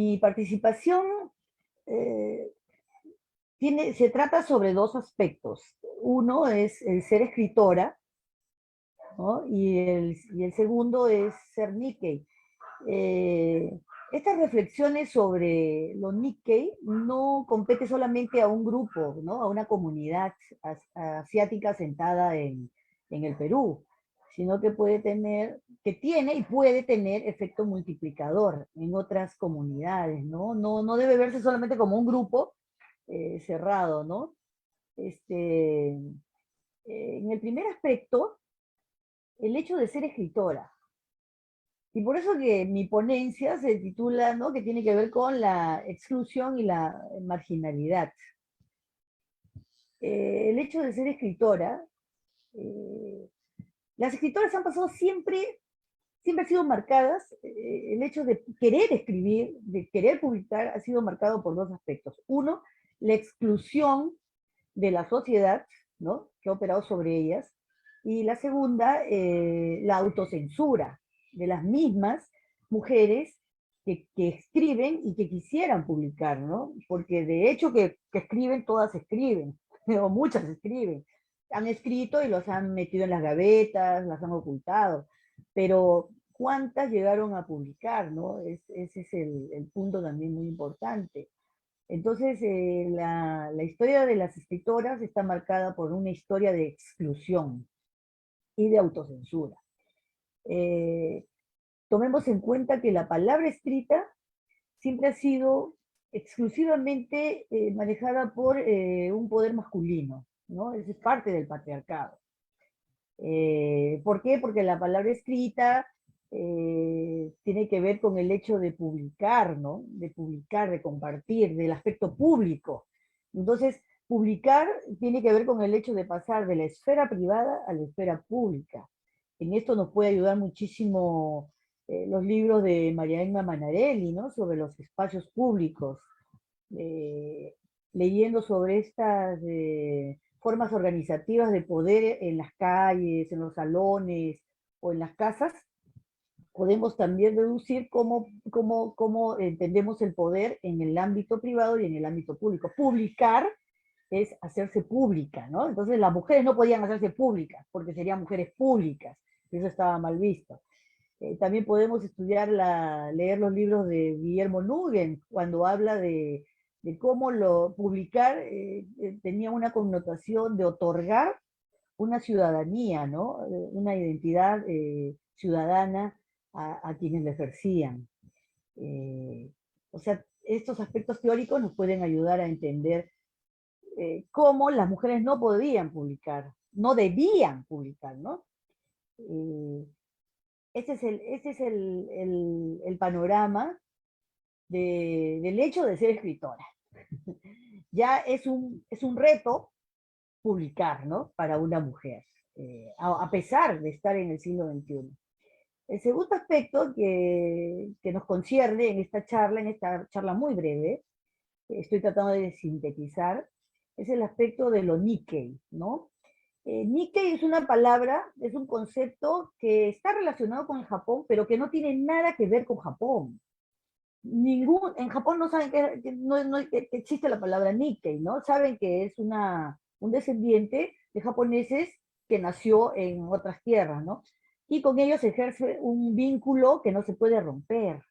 Mi participación eh, se trata sobre dos aspectos. Uno es el ser escritora, ¿no? Y el segundo es ser Nikkei. Eh, Estas reflexiones sobre lo Nikkei no compete solamente a un grupo, ¿no? A una comunidad asiática sentada en el Perú, sino que tiene y puede tener efecto multiplicador en otras comunidades, ¿no? No debe verse solamente como un grupo cerrado, ¿no? En el primer aspecto, el hecho de ser escritora. Y por eso que mi ponencia se titula, ¿no?, que tiene que ver con la exclusión y la marginalidad. El hecho de ser escritora, eh, las escritoras han pasado siempre han sido marcadas, el hecho de querer escribir, de querer publicar, ha sido marcado por dos aspectos. Uno, la exclusión de la sociedad, ¿no?, que ha operado sobre ellas, y la segunda, la autocensura de las mismas mujeres que escriben y que quisieran publicar, ¿no? Porque de hecho que escriben, todas escriben, o muchas escriben. Han escrito y los han metido en las gavetas, las han ocultado, pero ¿cuántas llegaron a publicar, no? Ese es el punto también muy importante. Entonces, la historia de las escritoras está marcada por una historia de exclusión y de autocensura. Eh, Tomemos en cuenta que la palabra escrita siempre ha sido exclusivamente manejada por un poder masculino, ¿no? Eso es parte del patriarcado. ¿Por qué? Porque la palabra escrita tiene que ver con el hecho de publicar, ¿no? De publicar, de compartir, del aspecto público. Entonces, publicar tiene que ver con el hecho de pasar de la esfera privada a la esfera pública. En esto nos puede ayudar muchísimo los libros de María Emma Manarelli, ¿no?, sobre los espacios públicos, eh, leyendo sobre estas formas organizativas de poder en las calles, en los salones o en las casas, podemos también deducir cómo entendemos el poder en el ámbito privado y en el ámbito público. Publicar es hacerse pública, ¿no? Entonces las mujeres no podían hacerse públicas porque serían mujeres públicas, eso estaba mal visto. También podemos leer los libros de Guillermo Nugent, cuando habla de cómo publicar tenía una connotación de otorgar una ciudadanía, ¿no? Una identidad ciudadana a quienes la ejercían. O sea, estos aspectos teóricos nos pueden ayudar a entender cómo las mujeres no podían publicar, no debían publicar, ¿no? Ese es el panorama del hecho de ser escritora. Ya es un reto publicar, ¿no?, para una mujer, a pesar de estar en el siglo XXI. El segundo aspecto que nos concierne en esta charla muy breve, estoy tratando de sintetizar, es el aspecto de lo Nikkei, ¿no? Nikkei es una palabra, es un concepto que está relacionado con el Japón, pero que no tiene nada que ver con Japón. En Japón no saben que existe la palabra Nikkei, ¿no? Saben que es un descendiente de japoneses que nació en otras tierras, ¿no? Y con ellos ejerce un vínculo que no se puede romper,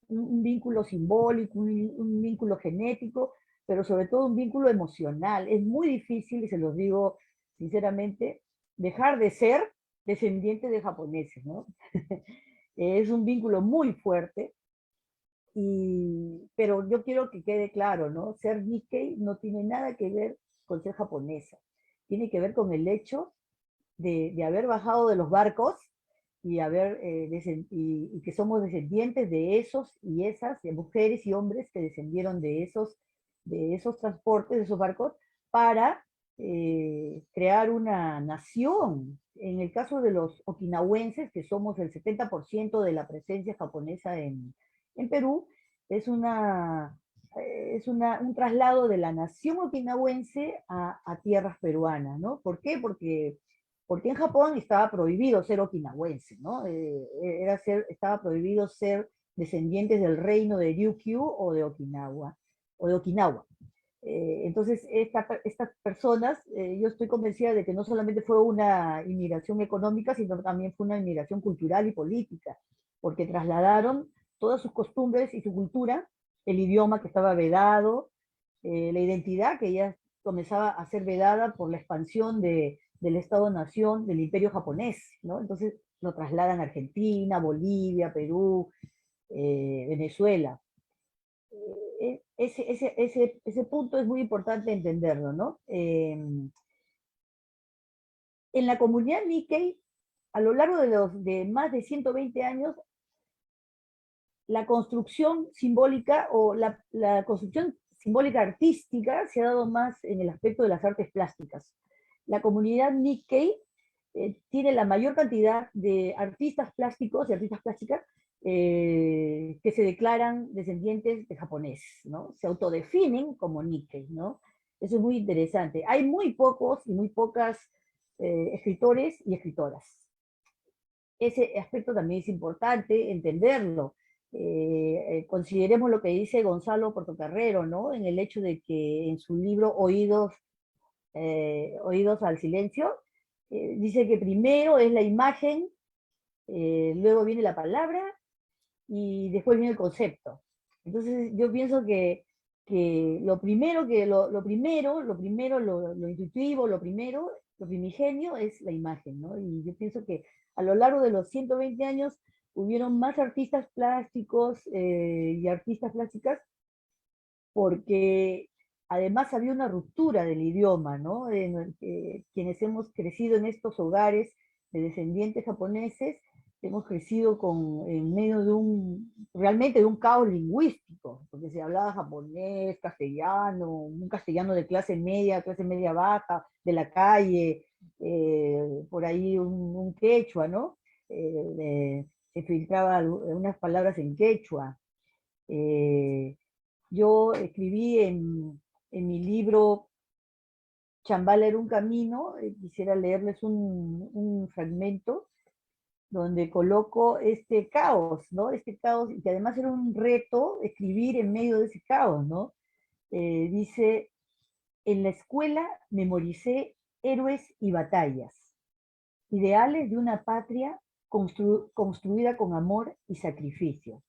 un vínculo simbólico, un vínculo genético, pero sobre todo un vínculo emocional. Es muy difícil, y se los digo sinceramente, dejar de ser descendiente de japoneses, ¿no? Es un vínculo muy fuerte, pero yo quiero que quede claro, ¿no? Ser Nikkei no tiene nada que ver con ser japonesa. Tiene que ver con el hecho de haber bajado de los barcos y y que somos descendientes de esos y esas, de mujeres y hombres que descendieron de esos transportes, de esos barcos, para crear una nación. En el caso de los okinawenses, que somos el 70% de la presencia japonesa en Perú, es un traslado de la nación okinawense a tierras peruanas, ¿no? ¿Por qué? Porque en Japón estaba prohibido ser okinawense, ¿no? Estaba prohibido ser descendientes del reino de Ryukyu o de Okinawa. Entonces, estas personas, yo estoy convencida de que no solamente fue una inmigración económica, sino también fue una inmigración cultural y política, porque trasladaron todas sus costumbres y su cultura, el idioma que estaba vedado, la identidad que ya comenzaba a ser vedada por la expansión del Estado-Nación, del Imperio japonés, ¿no? Entonces lo trasladan a Argentina, Bolivia, Perú, Venezuela. Ese punto es muy importante entenderlo, ¿no? En la comunidad Nikkei, a lo largo de más de 120 años, la construcción simbólica o la construcción simbólica artística se ha dado más en el aspecto de las artes plásticas. La comunidad Nikkei tiene la mayor cantidad de artistas plásticos y artistas plásticas que se declaran descendientes de japoneses, ¿no? Se autodefinen como Nikkei, ¿no? Eso es muy interesante. Hay muy pocos y muy pocas escritores y escritoras. Ese aspecto también es importante entenderlo. Consideremos lo que dice Gonzalo Portocarrero, ¿no? En el hecho de que en su libro Oídos al Silencio, dice que primero es la imagen, luego viene la palabra y después viene el concepto. Entonces yo pienso que lo intuitivo, lo primigenio es la imagen, ¿no? Y yo pienso que a lo largo de los 120 años hubieron más artistas plásticos y artistas plásticas porque además había una ruptura del idioma, ¿no? Quienes hemos crecido en estos hogares de descendientes japoneses, hemos crecido en medio realmente de un caos lingüístico, porque se hablaba japonés, castellano, un castellano de clase media baja, de la calle, por ahí un quechua, ¿no? Se filtraban unas palabras en quechua. Yo escribí en mi libro Chambala era un camino, quisiera leerles un fragmento donde coloco este caos, ¿no? Este caos, y que además era un reto escribir en medio de ese caos, ¿no? Dice, en la escuela memoricé héroes y batallas, ideales de una patria construida con amor y sacrificio.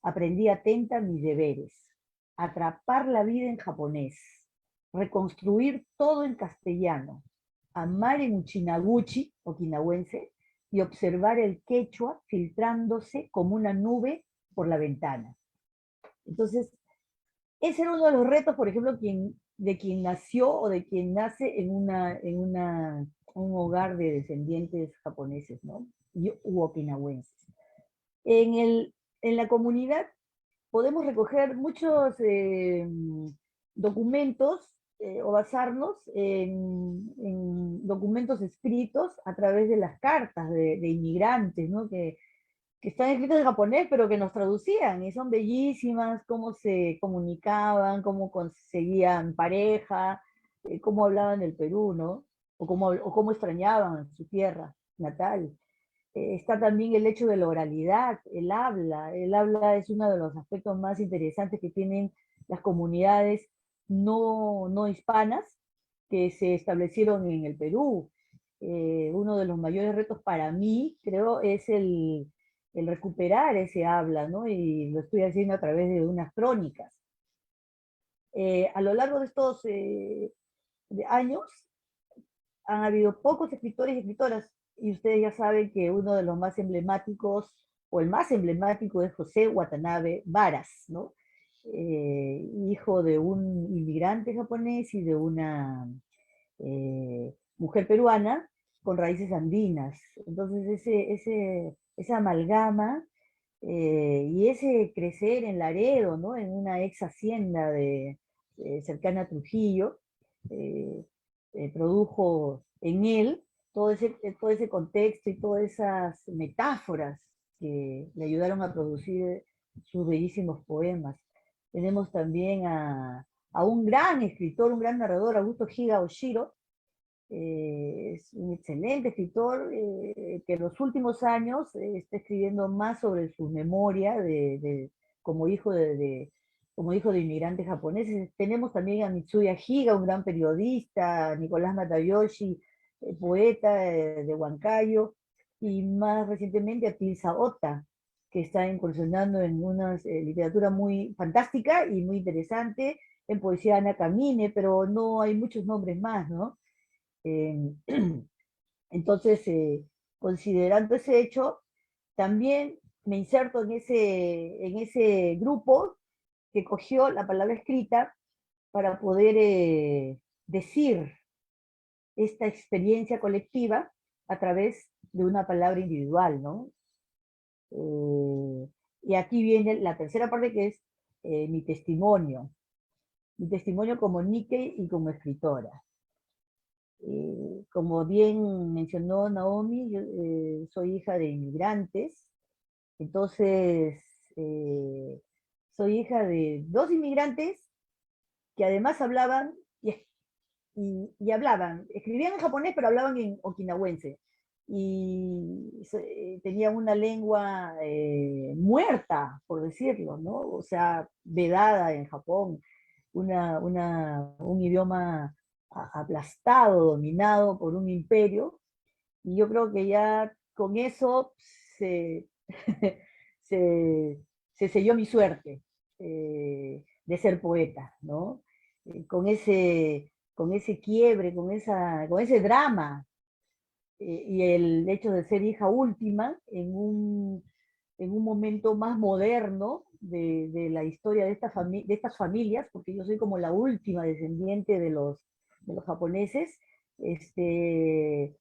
Aprendí atenta mis deberes, atrapar la vida en japonés, reconstruir todo en castellano, amar en uchinaguchi, okinawense, y observar el quechua filtrándose como una nube por la ventana. Entonces, ese era uno de los retos, por ejemplo, de quien nació o de quien nace en un hogar de descendientes japoneses, ¿no? U okinawenses. En la comunidad podemos recoger muchos documentos o basarnos en documentos escritos a través de las cartas de inmigrantes, ¿no? Que están escritos en japonés, pero que nos traducían, y son bellísimas, cómo se comunicaban, cómo conseguían pareja, cómo hablaban del Perú, ¿no? O cómo extrañaban su tierra natal. Está también el hecho de la oralidad, el habla. El habla es uno de los aspectos más interesantes que tienen las comunidades no hispanas que se establecieron en el Perú. Uno de los mayores retos para mí, creo, es el recuperar ese habla, ¿no? Y lo estoy haciendo a través de unas crónicas. A lo largo de estos de años, han habido pocos escritores y escritoras, y ustedes ya saben que uno de los más emblemáticos, o el más emblemático, es José Watanabe Varas, ¿no? Hijo de un inmigrante japonés y de una mujer peruana con raíces andinas. Entonces esa amalgama y ese crecer en Laredo, ¿no? En una ex hacienda cercana a Trujillo, eh, produjo en él todo ese contexto y todas esas metáforas que le ayudaron a producir sus bellísimos poemas. Tenemos también a un gran escritor, un gran narrador, Augusto Higa Oshiro, Es un excelente escritor que en los últimos años está escribiendo más sobre su memoria como hijo como hijo de inmigrantes japoneses. Tenemos también a Mitsuya Higa, un gran periodista, a Nicolás Matayoshi, poeta de Huancayo, y más recientemente a Tilsa Ota, que está incursionando en una literatura muy fantástica y muy interesante, en poesía Ana Camine, pero no hay muchos nombres más, ¿no? Eh, entonces, considerando ese hecho, también me inserto en ese grupo que cogió la palabra escrita para poder decir esta experiencia colectiva a través de una palabra individual, ¿no? Y aquí viene la tercera parte, que es mi testimonio como Nikkei y como escritora. Como bien mencionó Naomi, yo soy hija de inmigrantes, entonces soy hija de dos inmigrantes que además hablaban y hablaban, escribían en japonés pero hablaban en okinawense y tenían una lengua muerta, por decirlo, ¿no? O sea, vedada en Japón, un idioma aplastado, dominado por un imperio, y yo creo que ya con eso se, se, se selló mi suerte de ser poeta, ¿no? Con ese quiebre, con ese drama, y el hecho de ser hija última en un momento más moderno de la historia de estas familias, porque yo soy como la última descendiente de los japoneses, este,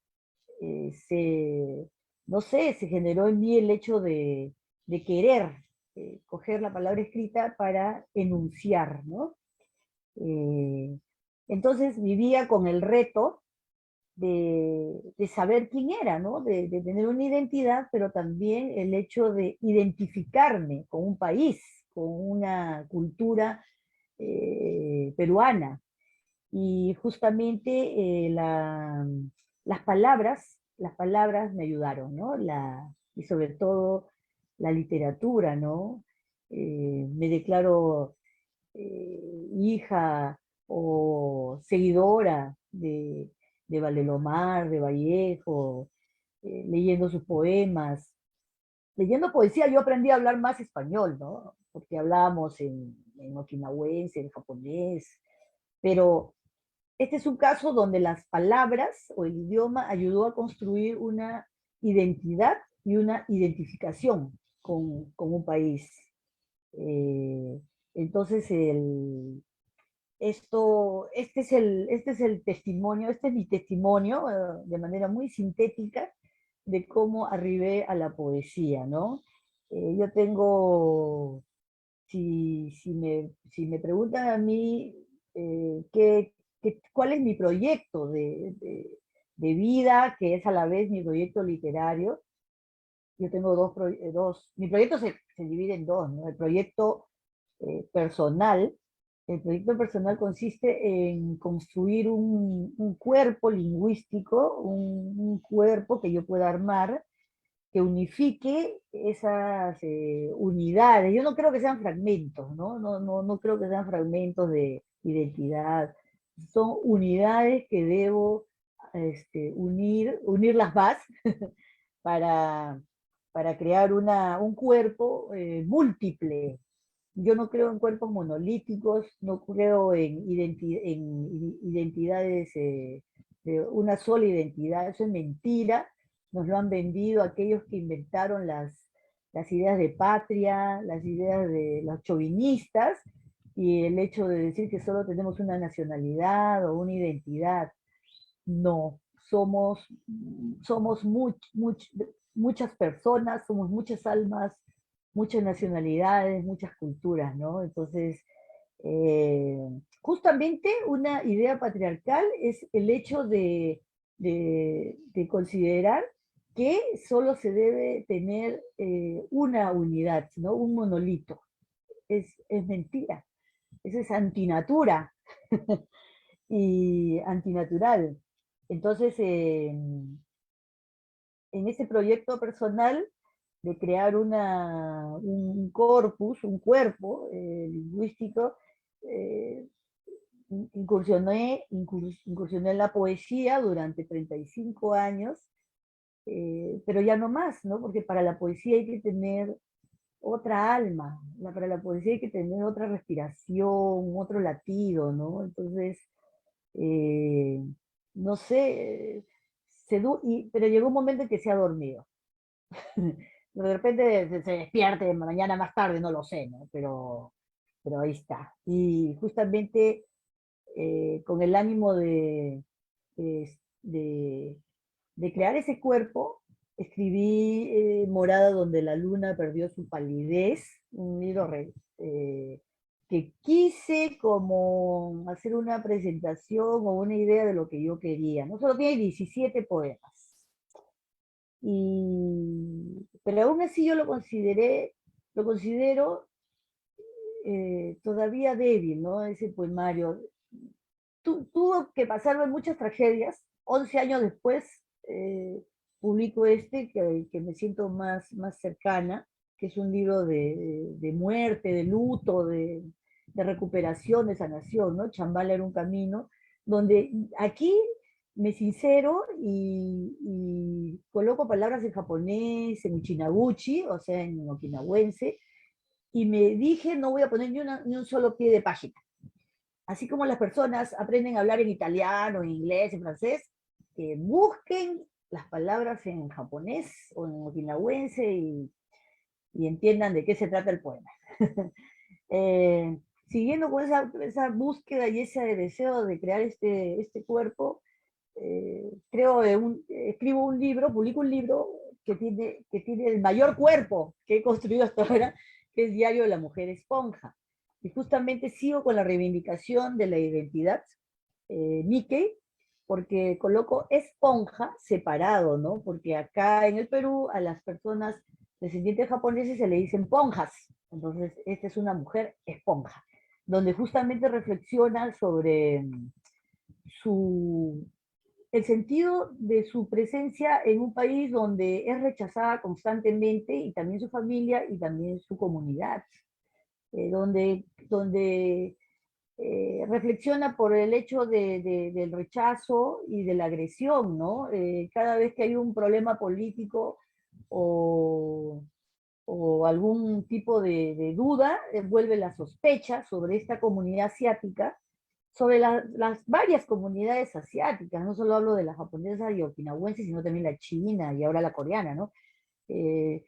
se, no sé, se generó en mí el hecho de querer coger la palabra escrita para enunciar, ¿no? Eh, entonces vivía con el reto de saber quién era, ¿no? De tener una identidad, pero también el hecho de identificarme con un país, con una cultura peruana. Y justamente las palabras me ayudaron, ¿no? Y sobre todo la literatura, ¿no? Me declaro hija o seguidora de Valdelomar, de Vallejo, leyendo sus poemas. Leyendo poesía yo aprendí a hablar más español, ¿no? Porque hablábamos en okinawense, en japonés, pero este es un caso donde las palabras o el idioma ayudó a construir una identidad y una identificación con un país. Eh, entonces, este es el testimonio, este es mi testimonio, de manera muy sintética, de cómo arribé a la poesía, ¿no? Yo tengo, si me preguntan a mí cuál es mi proyecto de vida, que es a la vez mi proyecto literario, yo tengo mi proyecto se divide en dos, ¿no? Personal. El proyecto personal consiste en construir un cuerpo lingüístico, un cuerpo que yo pueda armar, que unifique esas unidades. Yo no creo que sean fragmentos, ¿no? No creo que sean fragmentos de identidad. Son unidades que debo unir las bases para, para crear un cuerpo múltiple. Yo no creo en cuerpos monolíticos, no creo en identidades de una sola identidad, eso es mentira, nos lo han vendido aquellos que inventaron las ideas de patria, las ideas de los chauvinistas, y el hecho de decir que solo tenemos una nacionalidad o una identidad. No, somos muchas personas, somos muchas almas, muchas nacionalidades, muchas culturas, ¿no? Entonces, eh, justamente una idea patriarcal es el hecho de considerar que solo se debe tener una unidad, ¿no? Un monolito. Es mentira. Eso es antinatura y antinatural. Entonces, en ese proyecto personal de crear un corpus, un cuerpo lingüístico, eh, incursioné en la poesía durante 35 años, pero ya no más, ¿no? Porque para la poesía hay que tener otra alma, para la poesía hay que tener otra respiración, otro latido, ¿no? Entonces, eh, no sé, pero llegó un momento en que se ha dormido. De repente se despierte mañana más tarde, no lo sé, ¿no? Pero ahí está. Y justamente con el ánimo de, de- de crear ese cuerpo, escribí Morada donde la luna perdió su palidez, un libro que quise como hacer una presentación o una idea de lo que yo quería. No solo tiene 17 poemas, pero aún así yo lo considero todavía débil, ¿no? Ese poemario. Tuvo que pasarme muchas tragedias. 11 años después publico este que me siento más cercana, que es un libro de muerte, de luto, de recuperación, de sanación, ¿no? Chambala era un camino, donde aquí me sincero y coloco palabras en japonés, en uchinaguchi, o sea, en okinawense, y me dije, no voy a poner ni un solo pie de página. Así como las personas aprenden a hablar en italiano, en inglés, en francés, que busquen las palabras en japonés o en okinawense y entiendan de qué se trata el poema. eh, Siguiendo con esa búsqueda y ese deseo de crear este cuerpo, escribo un libro, publico un libro que tiene el mayor cuerpo que he construido hasta ahora, que es Diario de la Mujer Esponja. Y justamente sigo con la reivindicación de la identidad Nikkei, porque coloco esponja separado, ¿no? Porque acá en el Perú a las personas descendientes japoneses se le dicen ponjas. Entonces, esta es una mujer esponja, donde justamente reflexiona sobre su, el sentido de su presencia en un país donde es rechazada constantemente, y también su familia y también su comunidad, donde reflexiona por el hecho del rechazo y de la agresión, ¿no? Cada vez que hay un problema político o, o algún tipo de duda, vuelve la sospecha sobre esta comunidad asiática, sobre las varias comunidades asiáticas. No solo hablo de la japonesa y okinawense, sino también la china y ahora la coreana, ¿no? Eh,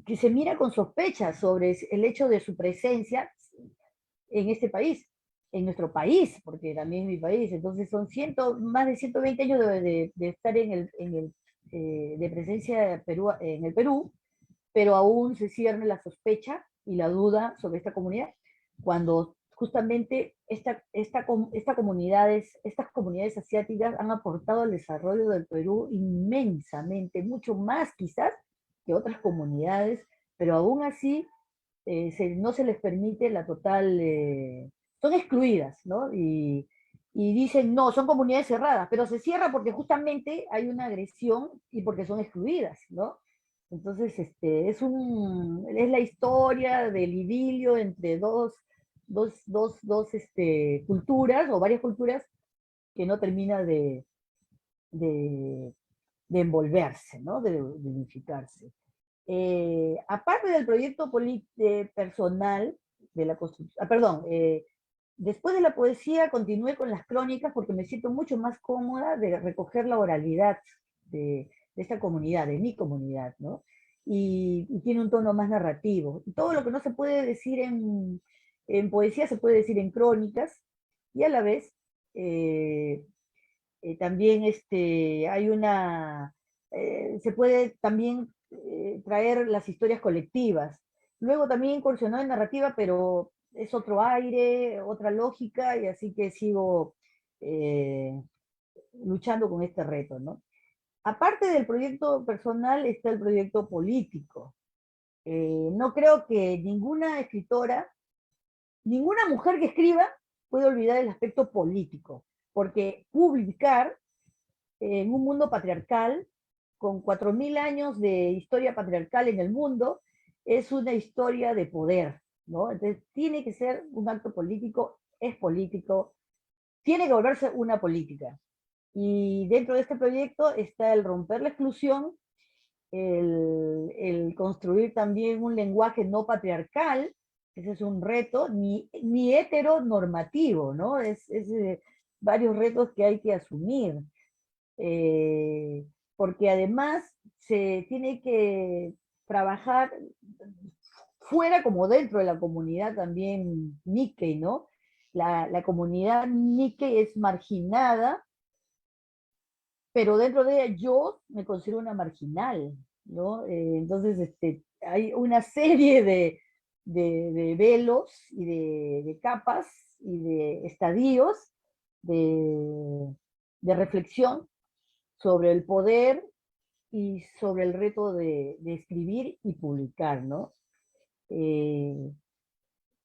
que se mira con sospecha sobre el hecho de su presencia en este país, en nuestro país, porque también es mi país. Entonces son más de 120 años de estar de presencia en el Perú, pero aún se cierne la sospecha y la duda sobre esta comunidad, cuando justamente estas comunidades asiáticas han aportado al desarrollo del Perú inmensamente, mucho más quizás que otras comunidades, pero aún así no se les permite la total, son excluidas, ¿no? Y dicen, no, son comunidades cerradas, pero se cierra porque justamente hay una agresión y porque son excluidas, ¿no? Entonces, es la historia del idilio entre dos culturas o varias culturas que no termina de, de envolverse, ¿no? De unificarse. Aparte del proyecto personal de la construcción, perdón, después de la poesía continué con las crónicas porque me siento mucho más cómoda de recoger la oralidad de esta comunidad, de mi comunidad, ¿no? Y tiene un tono más narrativo. Y todo lo que no se puede decir en poesía se puede decir en crónicas, y a la vez eh, también se puede también traer las historias colectivas. Luego también incursionó en narrativa, pero es otro aire, otra lógica, y así que sigo eh, luchando con este reto, ¿no? Aparte del proyecto personal está el proyecto político. No creo que ninguna escritora, ninguna mujer que escriba puede olvidar el aspecto político, porque publicar en un mundo patriarcal, con 4000 años de historia patriarcal en el mundo, es una historia de poder, ¿no? Entonces tiene que ser un acto político, es político, tiene que volverse una política. Y dentro de este proyecto está el romper la exclusión, el construir también un lenguaje no patriarcal, ese es un reto, ni heteronormativo, ¿no? Varios retos que hay que asumir, eh, porque además se tiene que trabajar fuera como dentro de la comunidad también Nikkei, ¿no? La comunidad Nikkei es marginada, pero dentro de ella yo me considero una marginal, ¿no? Entonces hay una serie de velos y de capas y de estadios de, de reflexión sobre el poder y sobre el reto de escribir y publicar, ¿no? Eh,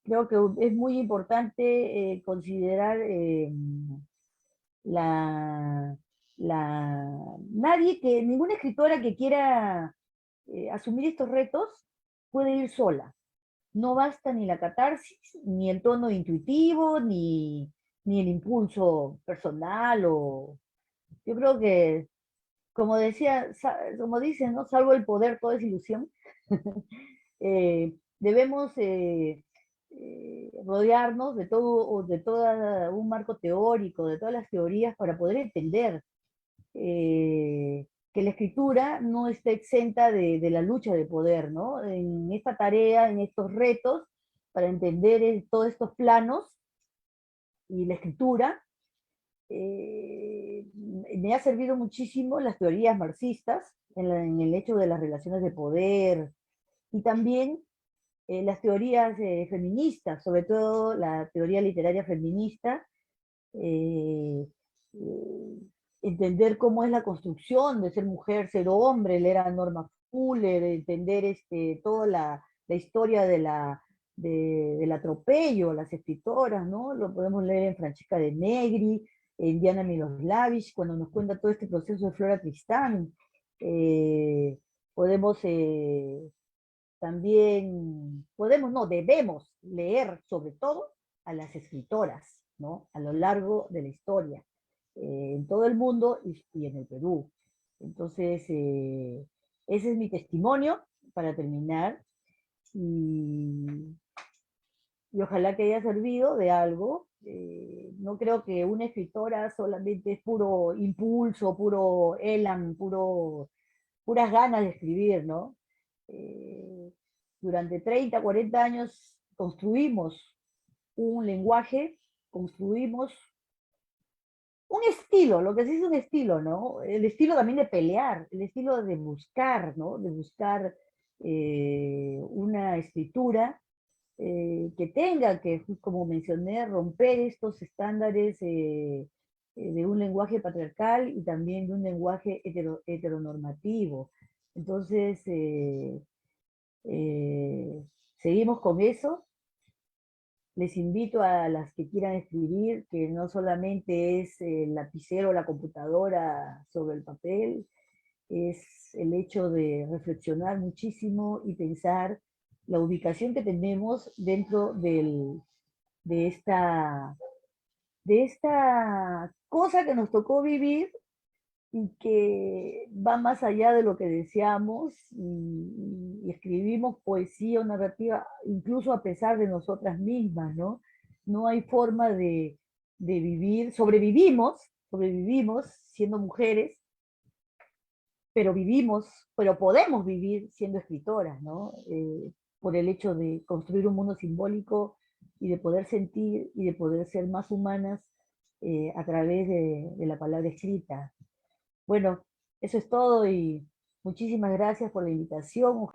Creo que es muy importante considerar la, ninguna escritora que quiera asumir estos retos puede ir sola. No basta ni la catarsis, ni el tono intuitivo, ni el impulso personal. Yo creo que, como decía, como dicen, ¿no? Salvo el poder, todo es ilusión. Debemos rodearnos de todo un marco teórico, de todas las teorías para poder entender que la escritura no está exenta de la lucha de poder, ¿no? En esta tarea, en estos retos, para entender todos estos planos y la escritura, me ha servido muchísimo las teorías marxistas en el hecho de las relaciones de poder y también las teorías feministas, sobre todo la teoría literaria feminista, eh, eh, entender cómo es la construcción de ser mujer, ser hombre, leer a Norma Fuller, entender toda la historia del atropello, las escritoras, ¿no? Lo podemos leer en Francesca de Negri, en Diana Miloslavich, cuando nos cuenta todo este proceso de Flora Tristán. Eh, podemos también, no, debemos leer sobre todo a las escritoras, ¿no? A lo largo de la historia, en todo el mundo y en el Perú. Entonces, ese es mi testimonio para terminar y, y ojalá que haya servido de algo. No creo que una escritora solamente es puro impulso, puro elan, puras ganas de escribir, ¿no? Eh, Durante 30, 40 años construimos un lenguaje, construimos un estilo, lo que se dice un estilo, ¿no? El estilo también de pelear, el estilo de buscar, ¿no? De buscar una escritura que tenga que, como mencioné, romper estos estándares de un lenguaje patriarcal y también de un lenguaje heteronormativo. Entonces, eh, seguimos con eso. Les invito a las que quieran escribir, que no solamente es el lapicero o la computadora sobre el papel, es el hecho de reflexionar muchísimo y pensar la ubicación que tenemos dentro de esta cosa que nos tocó vivir y que va más allá de lo que deseamos y escribimos poesía o narrativa incluso a pesar de nosotras mismas, ¿no? No hay forma de vivir, sobrevivimos siendo mujeres, pero pero podemos vivir siendo escritoras, ¿no? Por el hecho de construir un mundo simbólico y de poder sentir y de poder ser más humanas a través de la palabra escrita. Bueno, eso es todo y muchísimas gracias por la invitación.